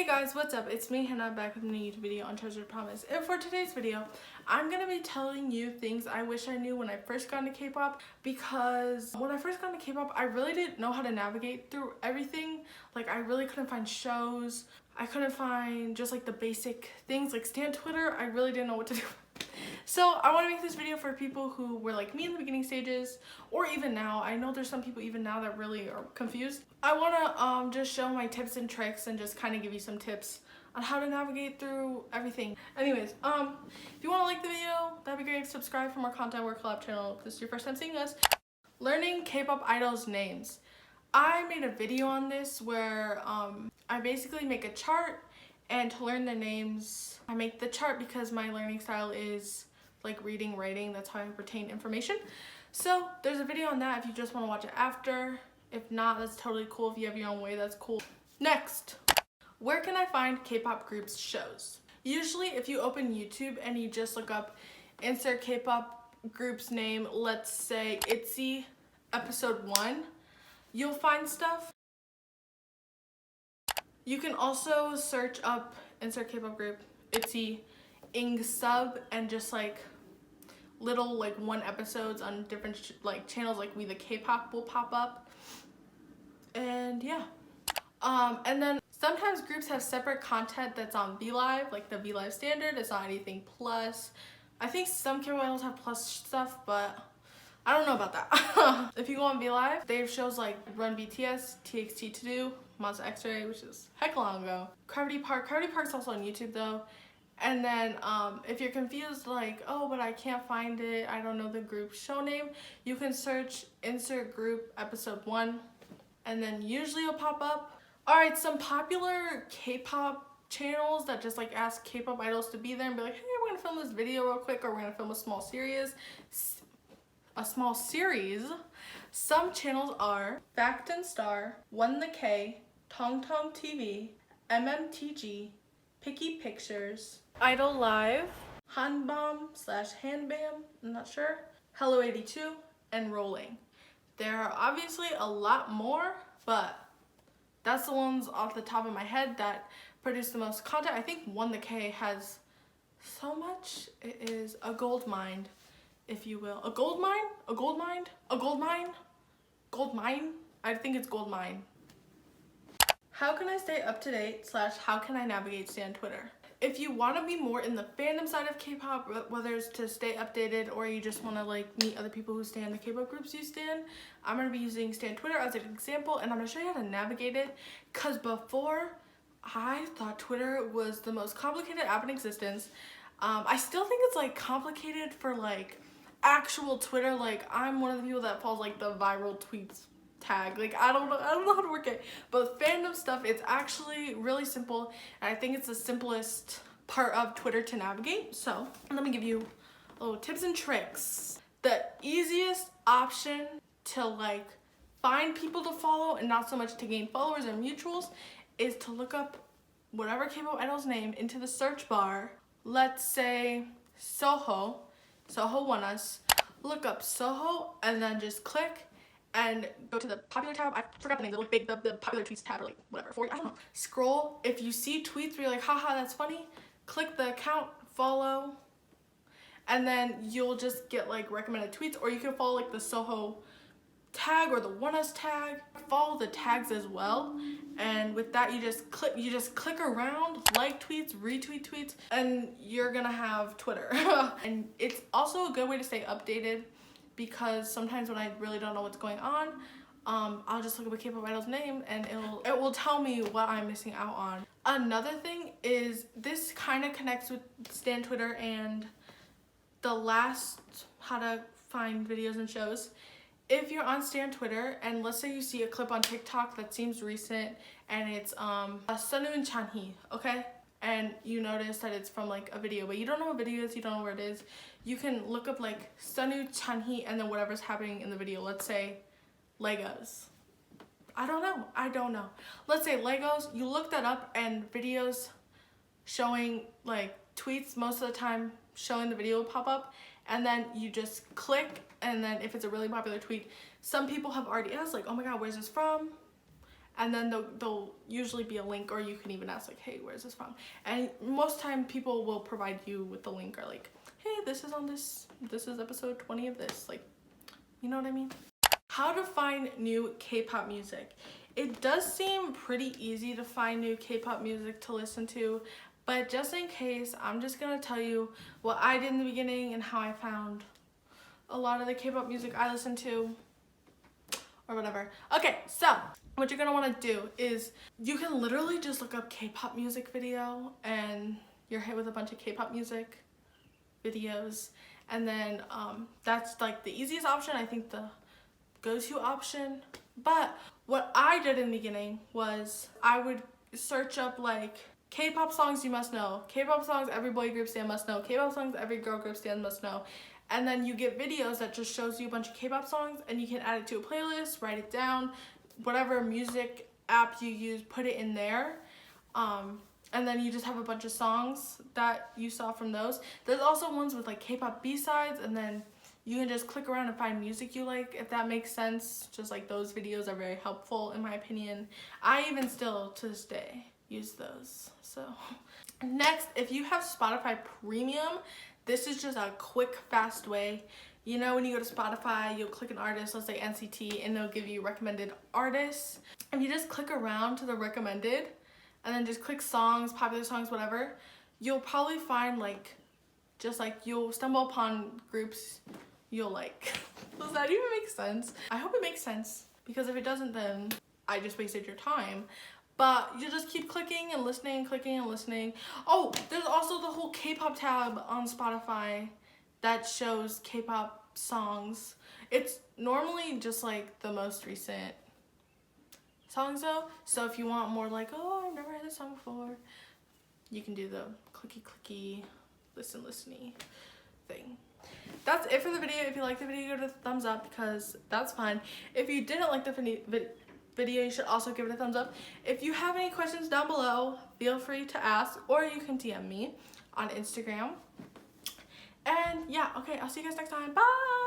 Hey guys, what's up? It's me, Hannah, back with a new YouTube video on Treasured Promise. And for today's video, I'm gonna be telling you things I wish I knew when I first got into K-pop, because when I first got into K-pop, I really didn't know how to navigate through everything. Like, I really couldn't find shows. I couldn't find just like the basic things like Stan Twitter. I really didn't know what to do. So I want to make this video for people who were like me in the beginning stages, or even now. I know there's some people even now that really are confused. I want to just show my tips and tricks and just kind of give you some tips on how to navigate through everything. Anyways, if you want to like the video, that'd be great. Subscribe for more content. We're a collab channel. If this is your first time seeing us. Learning K-pop idols' names. I made a video on this where I basically make a chart, and to learn their names, I make the chart because my learning style is like reading, writing. That's how I retain information. So there's a video on that if you just want to watch it after. If not, that's totally cool. If you have your own way, that's cool. Next, where can I find K-pop groups shows? Usually if you open YouTube and you just look up insert K-pop group's name, let's say ITZY episode 1, you'll find stuff. You can also search up insert K-pop group ITZY sub and just like little like 1 episodes on different like channels like We the K-pop will pop up. And yeah. And then sometimes groups have separate content that's on VLive, like the VLive standard. It's not anything plus. I think some K-pop idols have plus stuff, but I don't know about that. If you go on VLive, they have shows like Run BTS, TXT To Do, Monster X-Ray, which is heck long ago. Gravity Park. Gravity Park's also on YouTube though. And then if you're confused like, oh, but I can't find it, I don't know the group show name, you can search insert group episode 1, and then usually it'll pop up. Alright, some popular K-pop channels that just like ask K-pop idols to be there and be like, hey, we're gonna film this video real quick, or we're gonna film a small series. Some channels are Fact and Star, One the K, Tong Tong TV, MMTG, Picky Pictures, Idol Live, Hanbam/Hanbam, I'm not sure, Hello 82, and Rolling. There are obviously a lot more, but that's the ones off the top of my head that produce the most content. I think One the K has so much. It is a gold mine, if you will. A gold mine? A gold mine? A gold mine? Gold mine? I think it's gold mine. How can I stay up to date / how can I navigate Stan Twitter? If you want to be more in the fandom side of K-pop, whether it's to stay updated or you just want to like meet other people who stan the K-pop groups you stan, I'm going to be using Stan Twitter as an example, and I'm going to show you how to navigate it, because before I thought Twitter was the most complicated app in existence. I still think it's like complicated for like actual Twitter. Like, I'm one of the people that follows like the viral tweets tag. Like, I don't know how to work it, but fandom stuff, it's actually really simple, and I think it's the simplest part of Twitter to navigate. So let me give you little tips and tricks. The easiest option to like find people to follow and not so much to gain followers and mutuals is to look up whatever K-pop idol's name into the search bar. Let's say Soho Won Us. Look up Soho and then just click and go to the popular tab. I forgot the name, the popular tweets tab, or like whatever, I don't know. Scroll. If you see tweets where you're like, haha, that's funny, click the account, follow, and then you'll just get like recommended tweets, or you can follow like the Soho tag or the One Us tag. Follow the tags as well, and with that you just click around, like tweets, retweet tweets, and you're gonna have Twitter. And it's also a good way to stay updated, because sometimes when I really don't know what's going on, I'll just look up a K-pop idol's name and it will tell me what I'm missing out on. Another thing is, this kind of connects with Stan Twitter and the last how to find videos and shows. If you're on Stan Twitter and let's say you see a clip on TikTok that seems recent and it's Sunwoo and Chanhee, okay? And you notice that it's from like a video, but you don't know what video it is, you don't know where it is, you can look up like Sunwoo, Chanhee, and then whatever's happening in the video. Let's say Legos. I don't know. Let's say Legos, you look that up, and videos showing like tweets most of the time showing the video will pop up, and then you just click, and then if it's a really popular tweet, some people have already asked like, oh my god, where's this from? and then they'll usually be a link, or you can even ask like, hey, where's this from? And most time people will provide you with the link, or like, hey, this is episode 20 of this, like, you know what I mean? How to find new K-pop music. It does seem pretty easy to find new K-pop music to listen to, but just in case, I'm just gonna tell you what I did in the beginning and how I found a lot of the K-pop music I listen to, or whatever. Okay, so what you're gonna wanna do is you can literally just look up K-pop music video and you're hit with a bunch of K-pop music videos, and then that's like the easiest option, I think the go-to option. But what I did in the beginning was I would search up like K-pop songs you must know, K-pop songs every boy group stan must know, K-pop songs every girl group stan must know, and then you get videos that just shows you a bunch of K-pop songs, and you can add it to a playlist, write it down, whatever music app you use, put it in there. And then you just have a bunch of songs that you saw from those. There's also ones with like K-pop B-sides, and then you can just click around and find music you like, if that makes sense. Just like those videos are very helpful in my opinion. I even still to this day use those. So next, if you have Spotify Premium, this is just a quick, fast way. You know, when you go to Spotify, you'll click an artist, let's say NCT, and they'll give you recommended artists. If you just click around to the recommended, and then just click songs, popular songs, whatever, you'll probably find like, just like you'll stumble upon groups you'll like. Does that even make sense? I hope it makes sense, because if it doesn't, then I just wasted your time. But you just keep clicking and listening, clicking and listening. Oh, there's also the whole K-pop tab on Spotify that shows K-pop songs. It's normally just like the most recent songs though, so if you want more like, oh, I've never heard this song before, you can do the clicky listen-y thing. That's it for the video. If you liked the video, give it a thumbs up, because that's fun. If you didn't like the video, you should also give it a thumbs up. If you have any questions down below, feel free to ask, or you can DM me on Instagram. And yeah, okay, I'll see you guys next time. Bye!